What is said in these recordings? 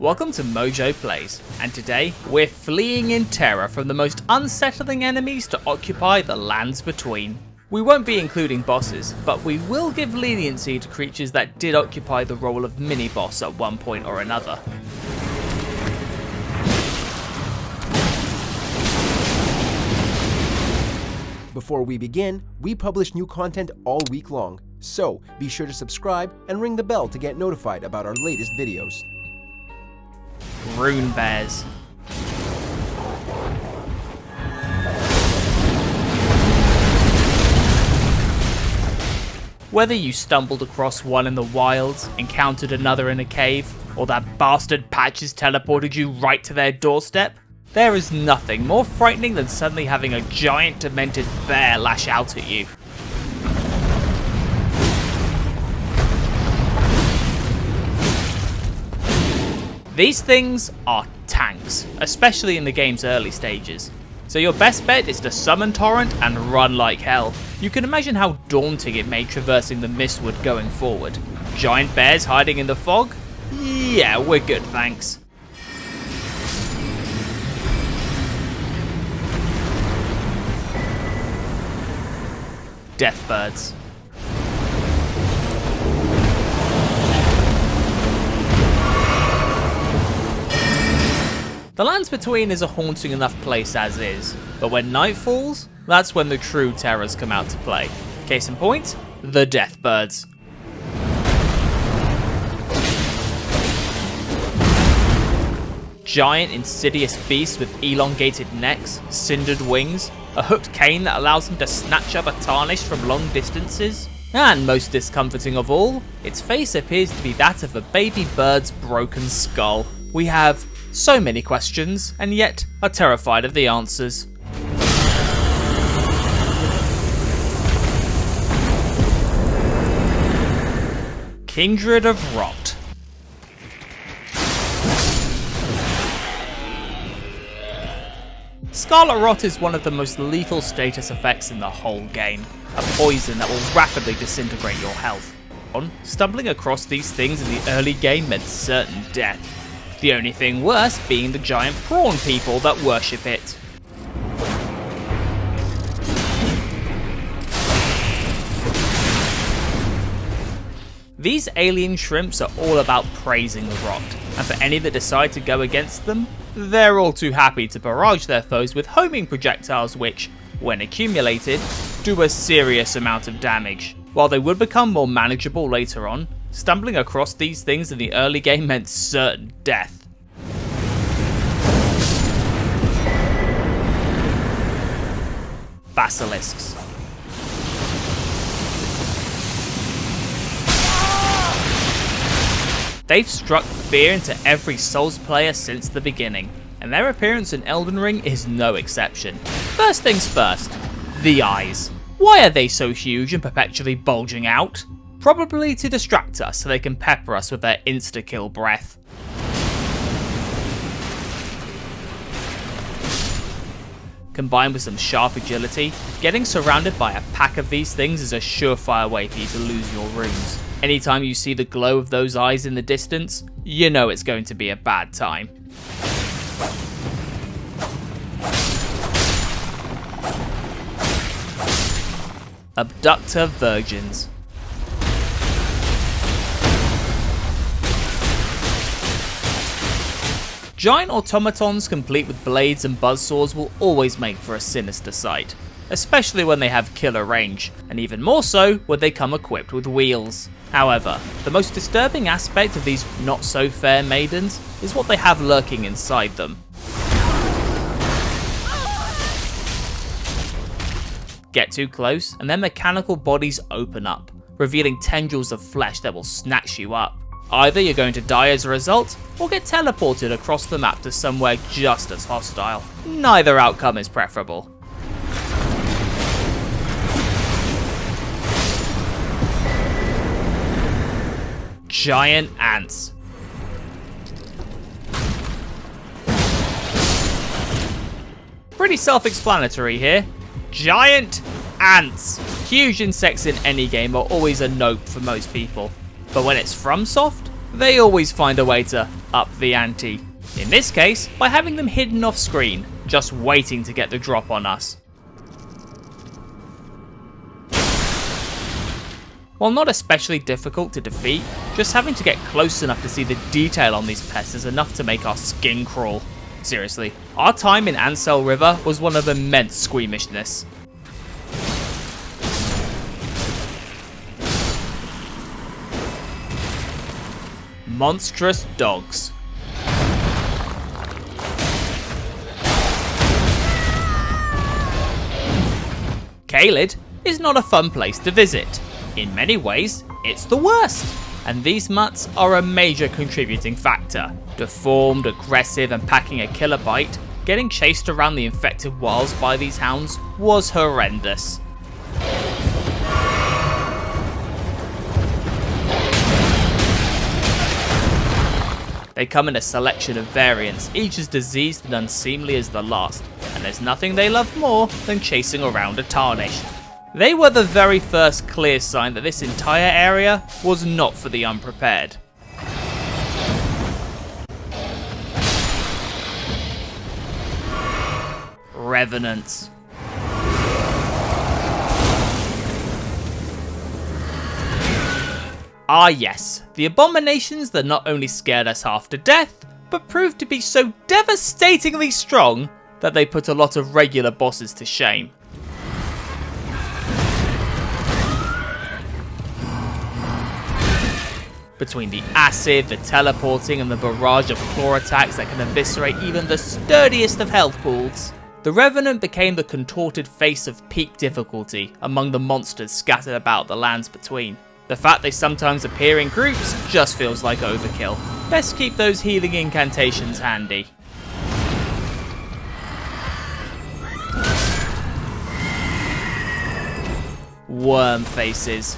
Welcome to MojoPlays, and today we're fleeing in terror from the most unsettling enemies to occupy the lands between. We won't be including bosses, but we will give leniency to creatures that did occupy the role of mini-boss at one point or another. Before we begin, we publish new content all week long, so be sure to subscribe and ring the bell to get notified about our latest videos. Rune bears. Whether you stumbled across one in the wilds, encountered another in a cave, or that bastard Patches teleported you right to their doorstep, there is nothing more frightening than suddenly having a giant demented bear lash out at you. These things are tanks, especially in the game's early stages. So your best bet is to summon Torrent and run like hell. You can imagine how daunting it made traversing the Mistwood going forward. Giant bears hiding in the fog? Yeah, we're good, thanks. Deathbirds. The Lands Between is a haunting enough place as is, but when night falls, that's when the true terrors come out to play. Case in point, the Deathbirds. Giant insidious beasts with elongated necks, cindered wings, a hooked cane that allows them to snatch up a tarnish from long distances, and most discomforting of all, its face appears to be that of a baby bird's broken skull. We have so many questions, and yet are terrified of the answers. Kindred of Rot. Scarlet Rot is one of the most lethal status effects in the whole game, a poison that will rapidly disintegrate your health. Stumbling across these things in the early game meant certain death. The only thing worse being the giant prawn people that worship it. These alien shrimps are all about praising the rot, and for any that decide to go against them, they're all too happy to barrage their foes with homing projectiles which, when accumulated, do a serious amount of damage. While they would become more manageable later on, stumbling across these things in the early game meant certain death. Basilisks. They've struck fear into every Souls player since the beginning, and their appearance in Elden Ring is no exception. First things first, the eyes. Why are they so huge and perpetually bulging out? Probably to distract us so they can pepper us with their insta-kill breath. Combined with some sharp agility, getting surrounded by a pack of these things is a surefire way for you to lose your runes. Anytime you see the glow of those eyes in the distance, you know it's going to be a bad time. Abductor Virgins. Giant automatons complete with blades and buzzsaws will always make for a sinister sight, especially when they have killer range, and even more so when they come equipped with wheels. However, the most disturbing aspect of these not-so-fair maidens is what they have lurking inside them. Get too close, and their mechanical bodies open up, revealing tendrils of flesh that will snatch you up. Either you're going to die as a result, or get teleported across the map to somewhere just as hostile. Neither outcome is preferable. Giant ants. Pretty self-explanatory here. Giant ants. Huge insects in any game are always a nope for most people. But when it's FromSoft, they always find a way to up the ante. In this case, by having them hidden off screen, just waiting to get the drop on us. While not especially difficult to defeat, just having to get close enough to see the detail on these pests is enough to make our skin crawl. Seriously, our time in Ansel River was one of immense squeamishness. Monstrous dogs. Caelid is not a fun place to visit. In many ways, it's the worst, and these mutts are a major contributing factor. Deformed, aggressive, and packing a killer bite, getting chased around the infected wilds by these hounds was horrendous. They come in a selection of variants, each as diseased and unseemly as the last, and there's nothing they love more than chasing around a tarnished. They were the very first clear sign that this entire area was not for the unprepared. Revenants. Ah yes, the abominations that not only scared us half to death, but proved to be so devastatingly strong that they put a lot of regular bosses to shame. Between the acid, the teleporting, and the barrage of claw attacks that can eviscerate even the sturdiest of health pools, the Revenant became the contorted face of peak difficulty among the monsters scattered about the lands between. The fact they sometimes appear in groups just feels like overkill. Best keep those healing incantations handy. Wormfaces.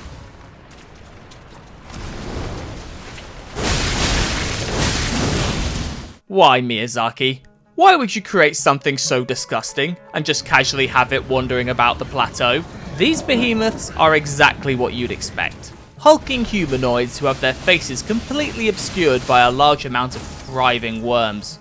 Why, Miyazaki? Why would you create something so disgusting and just casually have it wandering about the plateau? These behemoths are exactly what you'd expect. Hulking humanoids who have their faces completely obscured by a large amount of thriving worms.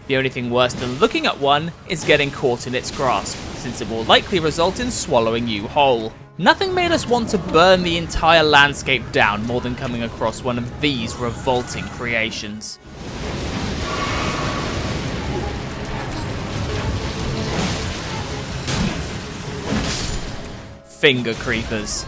The only thing worse than looking at one is getting caught in its grasp, since it will likely result in swallowing you whole. Nothing made us want to burn the entire landscape down more than coming across one of these revolting creations. Fingercreepers.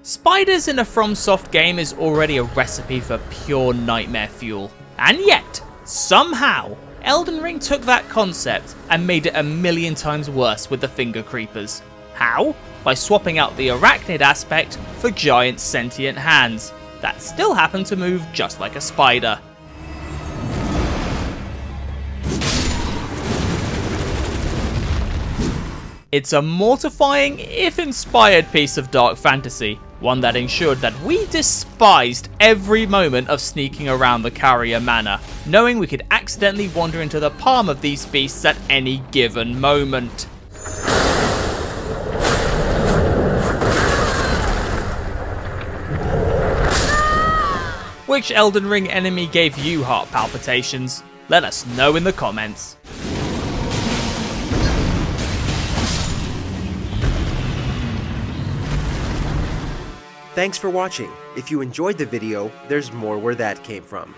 Spiders in a FromSoft game is already a recipe for pure nightmare fuel. And yet, somehow, Elden Ring took that concept and made it a million times worse with the Fingercreepers. How? By swapping out the arachnid aspect for giant sentient hands that still happen to move just like a spider. It's a mortifying, if inspired piece of dark fantasy, one that ensured that we despised every moment of sneaking around the Carrier Manor, knowing we could accidentally wander into the palm of these beasts at any given moment. Which Elden Ring enemy gave you heart palpitations? Let us know in the comments. Thanks for watching. If you enjoyed the video, there's more where that came from.